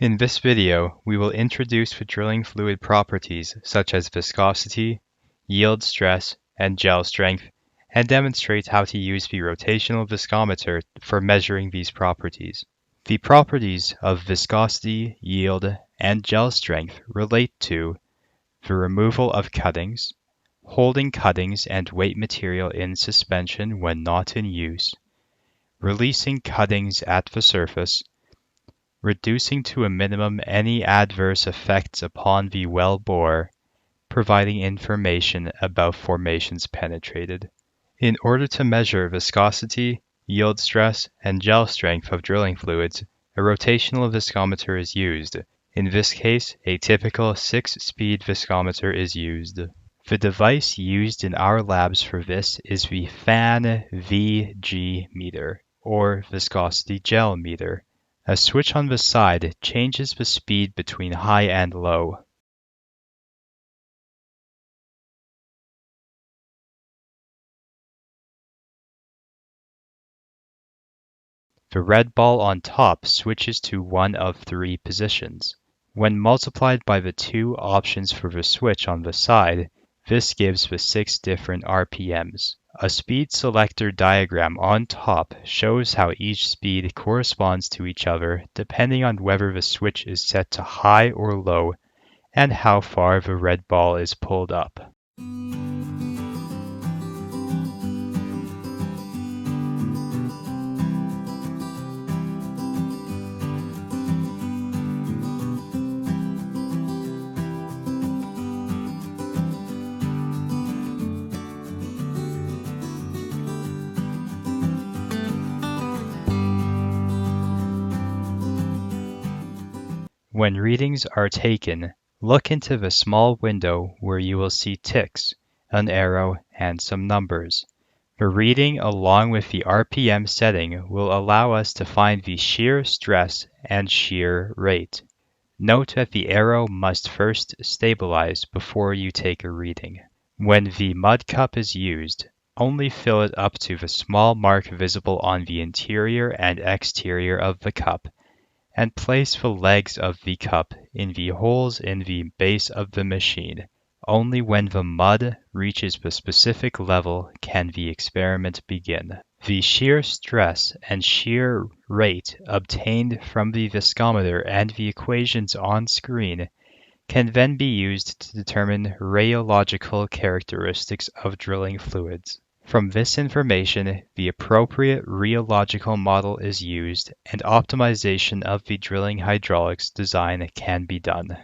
In this video, we will introduce the drilling fluid properties such as viscosity, yield stress, and gel strength, and demonstrate how to use the rotational viscometer for measuring these properties. The properties of viscosity, yield, and gel strength relate to the removal of cuttings, holding cuttings and weight material in suspension when not in use, releasing cuttings at the surface, reducing to a minimum any adverse effects upon the well bore, providing information about formations penetrated. In order to measure viscosity, yield stress, and gel strength of drilling fluids, a rotational viscometer is used. In this case, a typical 6-speed viscometer is used. The device used in our labs for this is the fan VG meter, or viscosity gel meter. A switch on the side changes the speed between high and low. The red ball on top switches to one of 3 positions. When multiplied by the 2 options for the switch on the side, this gives the 6 different RPMs. A speed selector diagram on top shows how each speed corresponds to each other depending on whether the switch is set to high or low and how far the red ball is pulled up. When readings are taken, look into the small window where you will see ticks, an arrow, and some numbers. The reading along with the RPM setting will allow us to find the shear stress and shear rate. Note that the arrow must first stabilize before you take a reading. When the mud cup is used, only fill it up to the small mark visible on the interior and exterior of the cup, and place the legs of the cup in the holes in the base of the machine. Only when the mud reaches the specific level can the experiment begin. The shear stress and shear rate obtained from the viscometer and the equations on screen can then be used to determine rheological characteristics of drilling fluids. From this information, the appropriate rheological model is used and optimization of the drilling hydraulics design can be done.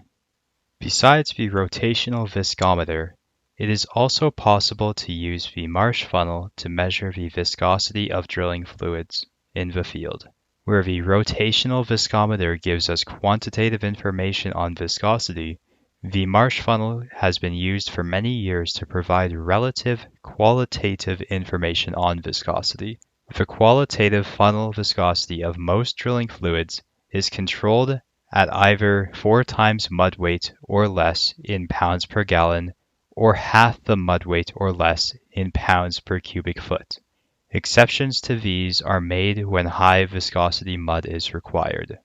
Besides the rotational viscometer, it is also possible to use the Marsh funnel to measure the viscosity of drilling fluids in the field. Where the rotational viscometer gives us quantitative information on viscosity, the Marsh funnel has been used for many years to provide relative qualitative information on viscosity. The qualitative funnel viscosity of most drilling fluids is controlled at either 4 times mud weight or less in pounds per gallon, or half the mud weight or less in pounds per cubic foot. Exceptions to these are made when high viscosity mud is required.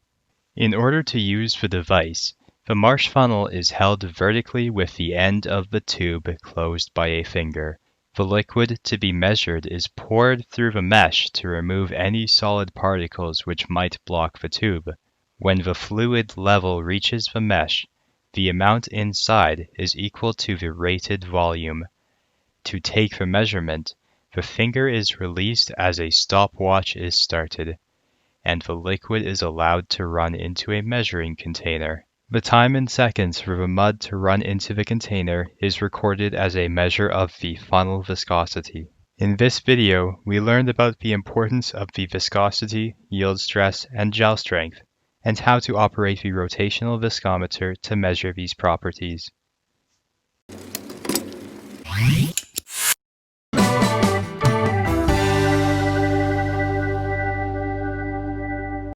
In order to use the device, the Marsh funnel is held vertically with the end of the tube closed by a finger. The liquid to be measured is poured through the mesh to remove any solid particles which might block the tube. When the fluid level reaches the mesh, the amount inside is equal to the rated volume. To take the measurement, the finger is released as a stopwatch is started, and the liquid is allowed to run into a measuring container. The time in seconds for the mud to run into the container is recorded as a measure of the funnel viscosity. In this video, we learned about the importance of the viscosity, yield stress, and gel strength, and how to operate the rotational viscometer to measure these properties.